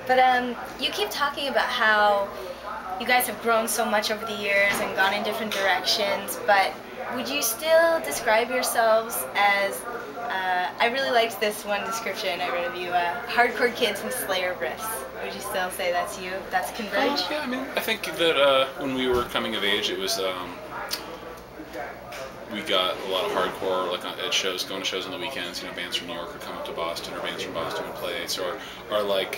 But you keep talking about how you guys have grown so much over the years and gone in different directions, but would you still describe yourselves as, I really liked this one description I read of you, hardcore kids with Slayer riffs. Would you still say that's you? That's Converge? Yeah, I mean, I think that when we were coming of age, it was, we got a lot of hardcore, like at shows, going to shows on the weekends. You know, bands from New York would come up to Boston, or bands from Boston would play. So our like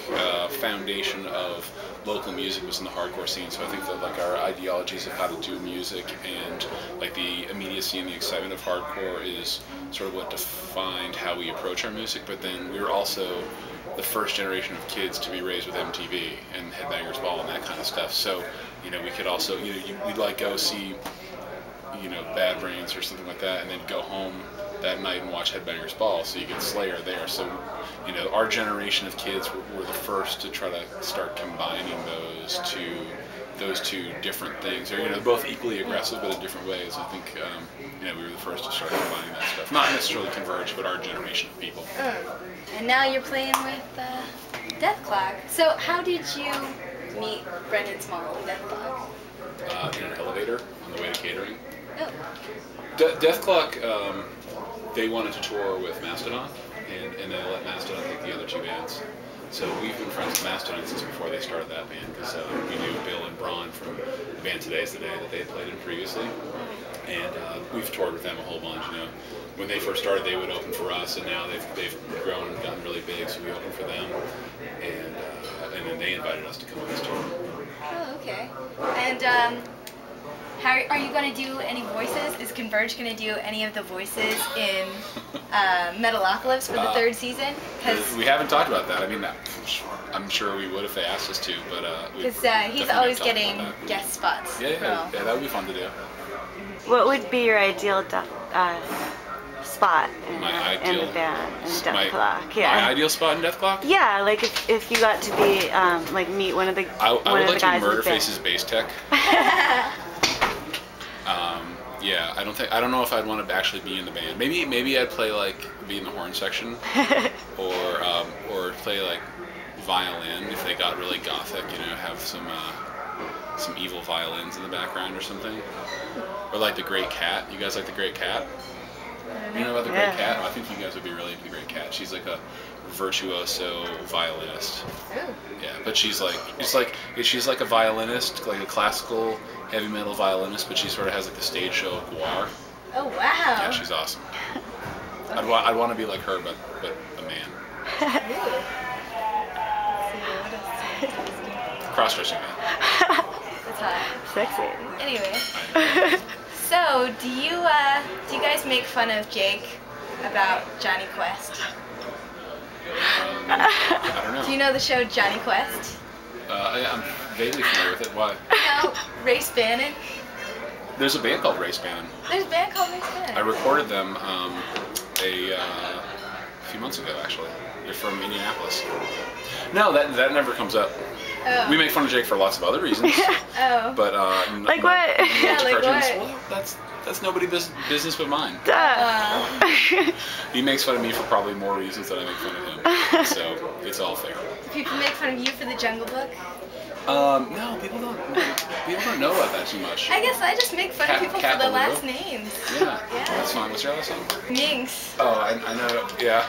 foundation of local music was in the hardcore scene. So I think that like our ideologies of how to do music and like the immediacy and the excitement of hardcore is sort of what defined how we approach our music. But then we were also the first generation of kids to be raised with MTV and Headbangers Ball and that kind of stuff. So you know, we could also, you know, we'd like go see, you know, Bad Brains or something like that, and then go home that night and watch Headbangers Ball, so you get Slayer there. So, you know, our generation of kids were the first to try to start combining those two different things. They're, you know, both equally aggressive, but in different ways. I think, you know, we were the first to start combining that stuff. Not necessarily Converge, but our generation of people. And now you're playing with Death Clock. So how did you meet Brendan Small and Death Clock? In an elevator on the way to catering. Oh. Death Clock, they wanted to tour with Mastodon, and they let Mastodon take the other two bands. So we've been friends with Mastodon since before they started that band, because we knew Bill and Braun from the band Today's the Day that they had played in previously. And we've toured with them a whole bunch. You know, when they first started, they would open for us, and now they've grown and gotten really big, so we opened for them. And then they invited us to come on this tour. Oh, okay. And how are you going to do any voices? Is Converge going to do any of the voices in Metalocalypse for the third season? We haven't talked about that. I mean, I'm sure we would if they asked us to, but because he's always getting guest spots. Yeah, that would be fun to do. What would be your ideal spot in the band in Death Clock? Yeah. My ideal spot in Death Clock? Yeah, like if you got to be like meet one of the I would like to be Murderface's bass tech. Yeah, I don't know if I'd want to actually be in the band. Maybe I'd play be in the horn section, or play like violin if they got really gothic. You know, have some evil violins in the background or something. Or like the Great Cat. You guys like the Great Cat? You know about the Great Cat? Oh, I think you guys would be really into the Great Cat. She's like a virtuoso violinist. Ooh. Yeah, but she's like a violinist, like a classical heavy metal violinist, but she sort of has like a stage show of guar. Oh wow! Yeah, she's awesome. Okay. I'd want to be like her, but a man. Cross-dressing man. That's hot. Sexy. Anyway, so do you guys make fun of Jake about Johnny Quest? I don't know. Do you know the show Johnny Quest? I'm vaguely familiar with it. Why? No, Race Bannon. There's a band called Race Bannon. There's a band called Race Bannon. I recorded them a few months ago, actually. They're from Indianapolis. No, that never comes up. Oh. We make fun of Jake for lots of other reasons. Oh. But like what? Yeah, like what? Well, that's nobody's business but mine. He makes fun of me for probably more reasons than I make fun of him. So it's all fair. Do people make fun of you for the Jungle Book? No, people don't know about that too much. I guess I just make fun of people for their last names. Yeah, that's fine. What's your last name? Minx. Oh, I know. Yeah.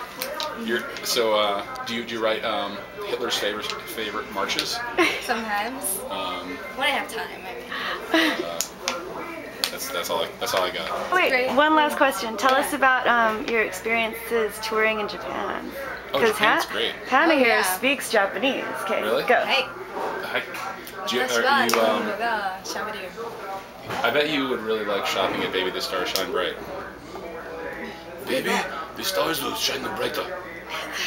Do you write Hitler's favorite marches? Sometimes. When I have time, I mean. That's all I got. Wait, Great. one last question. Tell us about your experiences touring in Japan. Oh, Japan's great. Hannah here speaks Japanese. Okay, really? go. Hey. I bet you would really like shopping at Baby the Stars Shine Bright. Baby, the stars will shine brighter. What's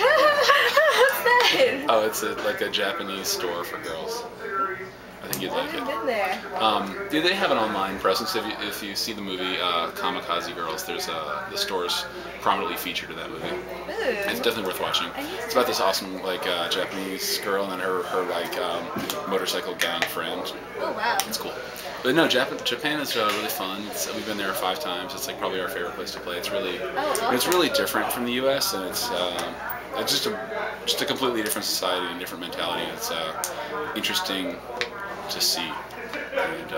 that? Oh, it's like a Japanese store for girls. I think you'd like it. I've been there. Do they have an online presence? If you see the movie Kamikaze Girls, there's the store's prominently featured in that movie. Ooh. It's definitely worth watching. It's about this awesome Japanese girl and her motorcycle gang friend. Oh wow. It's cool. But no, Japan is really fun. We've been there 5 times. It's like probably our favorite place to play. It's really it's really different from the U.S. and it's just a completely different society and different mentality. It's interesting to see. And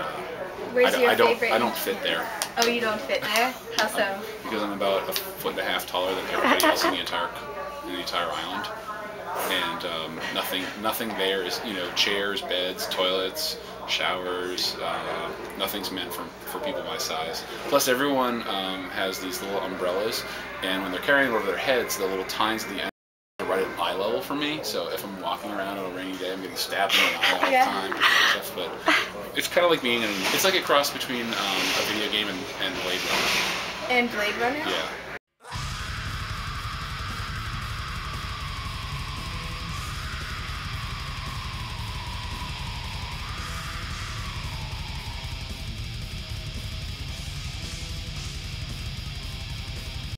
Where's your favorite? I don't fit there. Oh, you don't fit there? How so? Because I'm about 1.5 feet taller than everybody else in the entire island, and nothing there is, you know, chairs, beds, toilets, showers. Nothing's meant for people my size. Plus, everyone has these little umbrellas, and when they're carrying it over their heads, the little tines at the end are right at eye level for me. So if I'm walking around on a rainy day, I'm getting stabbed in the eye all the time. And stuff, but it's kind of like being in. It's like a cross between a video game and Blade Runner. And Blade Runner? Yeah.